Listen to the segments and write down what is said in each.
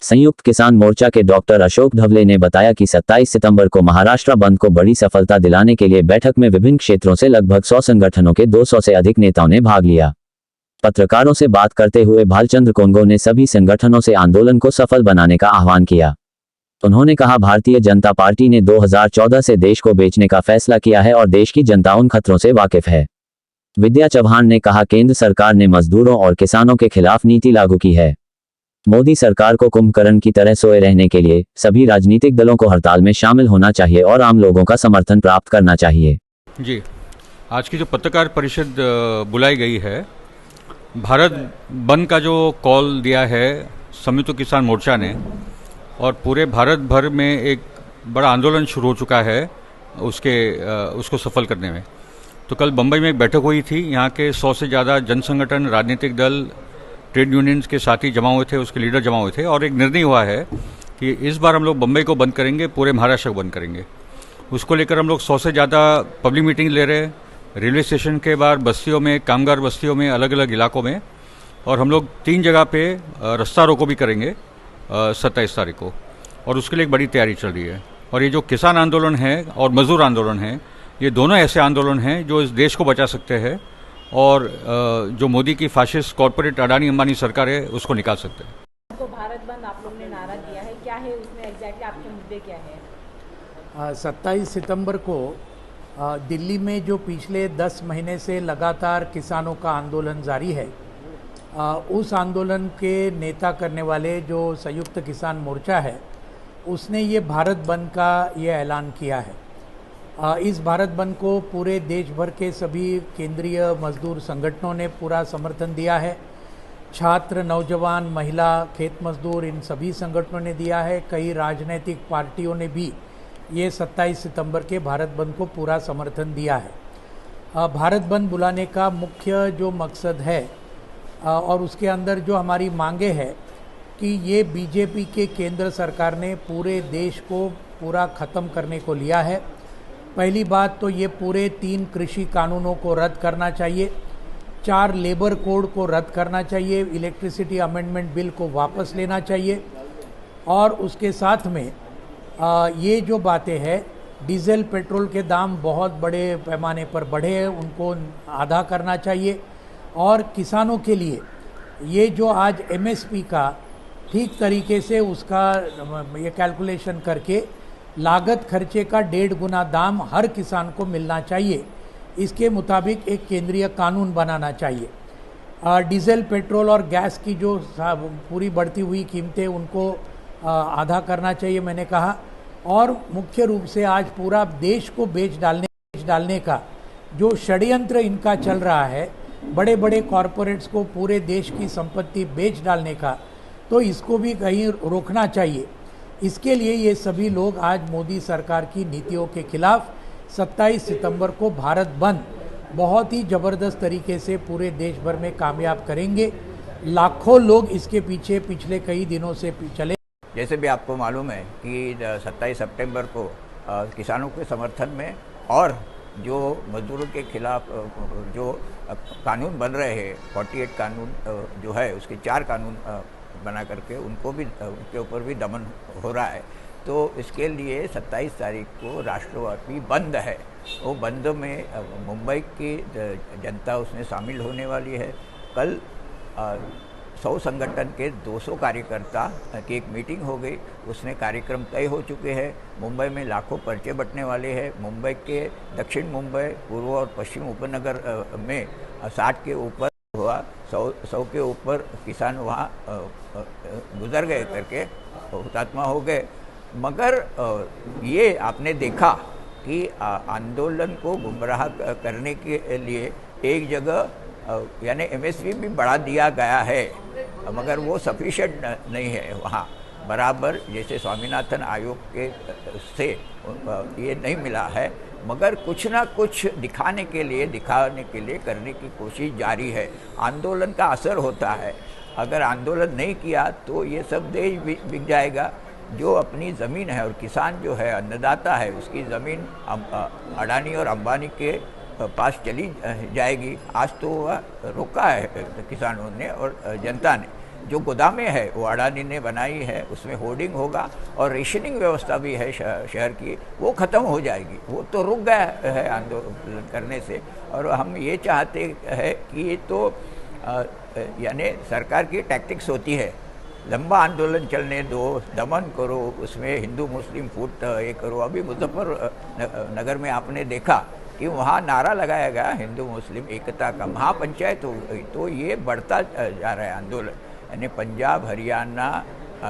संयुक्त किसान मोर्चा के डॉक्टर अशोक धवले ने बताया कि 27 सितंबर को महाराष्ट्र बंद को बड़ी सफलता दिलाने के लिए बैठक में विभिन्न क्षेत्रों से लगभग 100 संगठनों के 200 से अधिक नेताओं ने भाग लिया। पत्रकारों से बात करते हुए भालचंद्र कोंगो ने सभी संगठनों से आंदोलन को सफल बनाने का आह्वान किया। उन्होंने कहा, भारतीय जनता पार्टी ने 2014 से देश को बेचने का फैसला किया है और देश की जनता उन खतरों से वाकिफ है। विद्या चौहान ने कहा, केंद्र सरकार ने मजदूरों और किसानों के खिलाफ नीति लागू की है। मोदी सरकार को कुंभकर्ण की तरह सोए रहने के लिए सभी राजनीतिक दलों को हड़ताल में शामिल होना चाहिए और आम लोगों का समर्थन प्राप्त करना चाहिए। जी, आज की जो पत्रकार परिषद बुलाई गई है, भारत बंद का जो कॉल दिया है संयुक्त किसान मोर्चा ने, और पूरे भारत भर में एक बड़ा आंदोलन शुरू हो चुका है उसको सफल करने में। तो कल बम्बई में एक बैठक हुई थी, यहाँ के 100 से ज़्यादा जन संगठन, राजनीतिक दल, ट्रेड यूनियंस के साथी जमा हुए थे, उसके लीडर जमा हुए थे, और एक निर्णय हुआ है कि इस बार हम लोग बम्बई को बंद करेंगे, पूरे महाराष्ट्र को बंद करेंगे। उसको लेकर हम लोग 100 से ज़्यादा पब्लिक मीटिंग ले रहे हैं, रेलवे स्टेशन के बाहर, बस्तियों में, कामगार बस्तियों में, अलग अलग इलाकों में, और हम लोग 3 जगह पे रास्ता रोको भी करेंगे 27 तारीख को, और उसके लिए एक बड़ी तैयारी चल रही है। और ये जो किसान आंदोलन है और मजदूर आंदोलन है, ये दोनों ऐसे आंदोलन हैं जो इस देश को बचा सकते हैं और जो मोदी की फाशिस्ट कॉर्पोरेट अडानी अंबानी सरकार है उसको निकाल सकते हैं। तो भारत बंद आप लोग ने नारा दिया है, क्या है उसमें एग्जैक्टली आपके मुद्दे क्या है? 27 सितंबर को दिल्ली में जो पिछले 10 महीने से लगातार किसानों का आंदोलन जारी है, उस आंदोलन के नेता करने वाले जो संयुक्त किसान मोर्चा है, उसने ये भारत बंद का ये ऐलान किया है। इस भारत बंद को पूरे देश भर के सभी केंद्रीय मजदूर संगठनों ने पूरा समर्थन दिया है। छात्र, नौजवान, महिला, खेत मजदूर, इन सभी संगठनों ने दिया है। कई राजनीतिक पार्टियों ने भी ये 27 सितंबर के भारत बंद को पूरा समर्थन दिया है। भारत बंद बुलाने का मुख्य जो मकसद है और उसके अंदर जो हमारी मांगे है कि ये बीजेपी के केंद्र सरकार ने पूरे देश को पूरा ख़त्म करने को लिया है। पहली बात तो ये पूरे 3 कृषि कानूनों को रद्द करना चाहिए, 4 लेबर कोड को रद्द करना चाहिए, इलेक्ट्रिसिटी अमेंडमेंट बिल को वापस लेना चाहिए, और उसके साथ में ये जो बातें हैं, डीजल पेट्रोल के दाम बहुत बड़े पैमाने पर बढ़े हैं, उनको आधा करना चाहिए। और किसानों के लिए ये जो आज एमएसपी का ठीक तरीके से उसका ये कैलकुलेशन करके लागत खर्चे का 1.5 गुना दाम हर किसान को मिलना चाहिए, इसके मुताबिक एक केंद्रीय कानून बनाना चाहिए। डीजल, पेट्रोल और गैस की जो पूरी बढ़ती हुई कीमतें, उनको आधा करना चाहिए, मैंने कहा। और मुख्य रूप से आज पूरा देश को बेच डालने का जो षड्यंत्र इनका चल रहा है, बड़े बड़े कॉरपोरेट्स को पूरे देश की संपत्ति बेच डालने का, तो इसको भी कहीं रोकना चाहिए। इसके लिए ये सभी लोग आज मोदी सरकार की नीतियों के खिलाफ 27 सितंबर को भारत बंद बहुत ही ज़बरदस्त तरीके से पूरे देश भर में कामयाब करेंगे। लाखों लोग इसके पीछे पिछले कई दिनों से चले। जैसे भी आपको मालूम है कि 27 सितंबर को किसानों के समर्थन में और जो मजदूरों के खिलाफ जो कानून बन रहे हैं, 48 कानून जो है, उसके 4 कानून बना करके उनके ऊपर भी दमन हो रहा है। तो इसके लिए 27 तारीख को राष्ट्रव्यापी बंद है। वो बंद में मुंबई की जनता उसमें शामिल होने वाली है। कल 100 संगठन के 200 कार्यकर्ता की एक मीटिंग हो गई, उसमें कार्यक्रम तय हो चुके हैं। मुंबई में लाखों पर्चे बंटने वाले हैं। मुंबई के दक्षिण मुंबई, पूर्व और पश्चिम उपनगर में 60 के ऊपर हुआ, 100 के ऊपर किसान वहाँ गुजर गए करके हुतात्मा हो गए। मगर ये आपने देखा कि आंदोलन को गुमराह करने के लिए एक जगह यानी एमएसपी भी बढ़ा दिया गया है, मगर वो सफिशिएंट नहीं है। वहाँ बराबर जैसे स्वामीनाथन आयोग के से ये नहीं मिला है, मगर कुछ ना कुछ दिखाने के लिए करने की कोशिश जारी है। आंदोलन का असर होता है। अगर आंदोलन नहीं किया तो ये सब देश बिक जाएगा। जो अपनी ज़मीन है, और किसान जो है अन्नदाता है, उसकी ज़मीन अडानी और अंबानी के पास चली जाएगी। आज तो वह रोका है किसानों ने और जनता ने, जो गोदामें है वो अडानी ने बनाई है, उसमें होर्डिंग होगा और रेशनिंग व्यवस्था भी है शहर की, वो ख़त्म हो जाएगी। वो तो रुक गया है आंदोलन करने से, और हम ये चाहते हैं कि ये तो यानी सरकार की टैक्टिक्स होती है, लंबा आंदोलन चलने दो, दमन करो, उसमें हिंदू मुस्लिम फूट ये करो। अभी मुजफ्फरनगर में आपने देखा कि वहाँ नारा लगाया गया हिंदू मुस्लिम एकता का, महापंचायत हो गई। तो ये बढ़ता जा रहा है आंदोलन, यानी पंजाब, हरियाणा,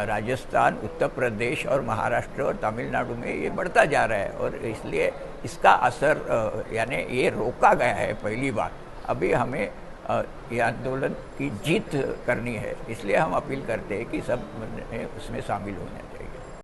राजस्थान, उत्तर प्रदेश और महाराष्ट्र और तमिलनाडु में ये बढ़ता जा रहा है, और इसलिए इसका असर यानी ये रोका गया है पहली बार। अभी हमें ये आंदोलन की जीत करनी है, इसलिए हम अपील करते हैं कि सब उसमें शामिल होना चाहिए।